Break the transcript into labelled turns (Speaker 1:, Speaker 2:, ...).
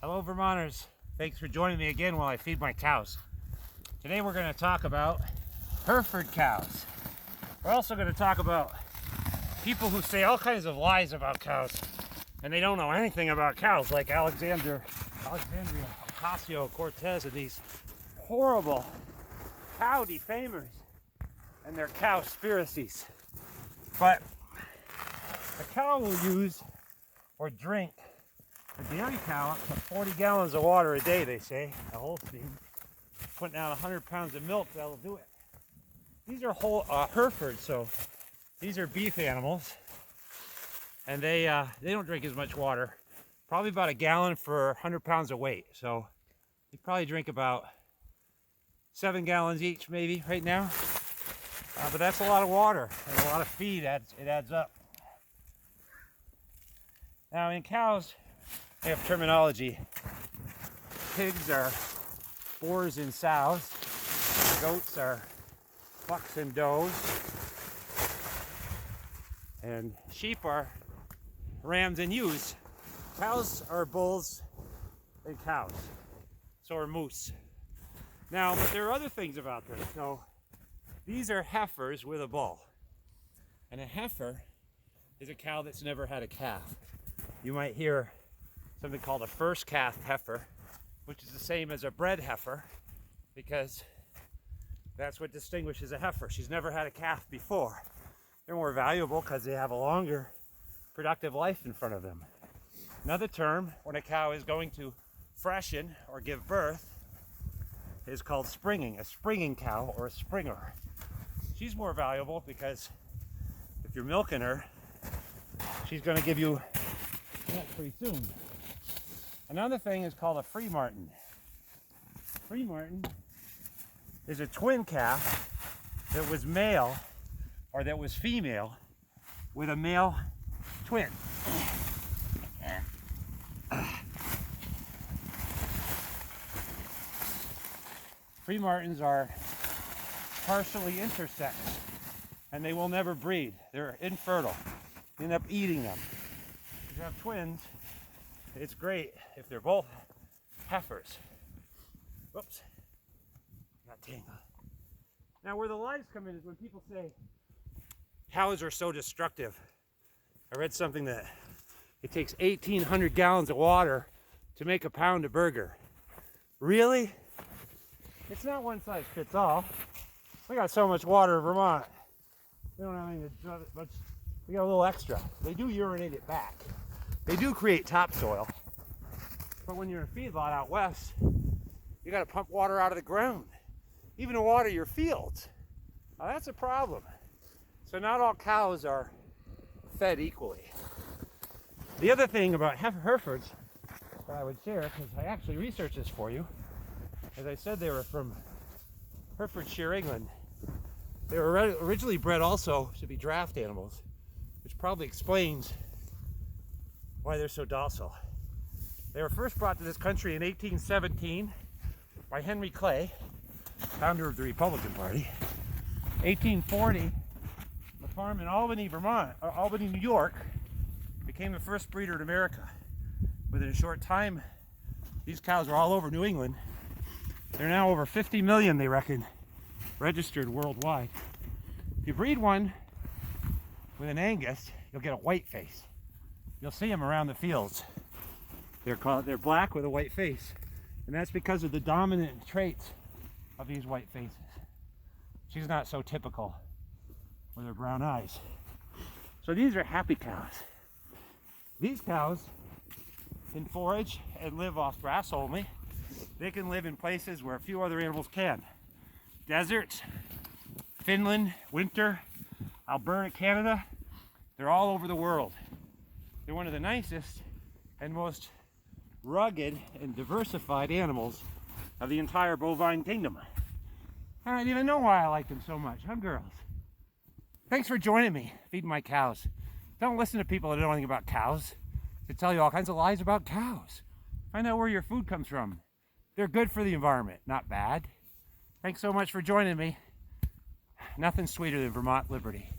Speaker 1: Hello Vermonters, thanks for joining me again while I feed my cows. Today we're going to talk about Hereford cows. We're also going to talk about people who say all kinds of lies about cows and they don't know anything about cows, like Alexandria Ocasio-Cortez and these horrible cow defamers and their cowspiracies. But a cow will use or drink, a dairy cow, up to 40 gallons of water a day, they say. A Holstein putting out 100 pounds of milk, that'll do it. These are Hereford, so these are beef animals, and they don't drink as much water. Probably about a gallon for 100 pounds of weight. So they probably drink about 7 gallons each, maybe right now. But that's a lot of water and a lot of feed. It adds up. Now in cows, they have terminology. Pigs are boars and sows. Goats are bucks and does. And sheep are rams and ewes. Cows are bulls and cows. So are moose. Now, but there are other things about this. So these are heifers with a bull. And a heifer is a cow that's never had a calf. You might hear something called a first calf heifer, which is the same as a bred heifer, because that's what distinguishes a heifer. She's never had a calf before. They're more valuable because they have a longer productive life in front of them. Another term when a cow is going to freshen or give birth is called springing. A springing cow or a springer. She's more valuable because if you're milking her, she's going to give you milk pretty soon. Another thing is called a free martin. Free martin is a twin calf that was male or that was female with a male twin. Free martins are partially intersex and they will never breed. They're infertile. You end up eating them. If you have twins, it's great if they're both heifers. Whoops, got tangled. Now where the lies come in is when people say cows are so destructive. I read something that it takes 1,800 gallons of water to make a pound of burger. Really? It's not one size fits all. We got so much water in Vermont. We don't have any much. We got a little extra. They do urinate it back. They do create topsoil. But when you're in a feedlot out west, you got to pump water out of the ground, even to water your fields. Now that's a problem. So not all cows are fed equally. The other thing about Herefords that I would share, because I actually researched this for you, as I said, they were from Herefordshire, England. They were originally bred also to be draft animals, which probably explains why they're so docile. They were first brought to this country in 1817 by Henry Clay, founder of the Republican Party. 1840, a farm in Albany, New York, became the first breeder in America. Within a short time, these cows are all over New England. They're now over 50 million, they reckon, registered worldwide. If you breed one with an Angus, you'll get a white face. You'll see them around the fields. They're black with a white face, and that's because of the dominant traits of these white faces. She's not so typical with her brown eyes. So these are happy cows. These cows can forage and live off grass only. They can live in places where a few other animals can. Deserts, Finland, winter, Alberta, Canada, they're all over the world. They're one of the nicest and most rugged and diversified animals of the entire bovine kingdom. I don't even know why I like them so much, huh, girls? Thanks for joining me, feeding my cows. Don't listen to people that don't know anything about cows. They tell you all kinds of lies about cows. Find out where your food comes from. They're good for the environment, not bad. Thanks so much for joining me. Nothing sweeter than Vermont liberty.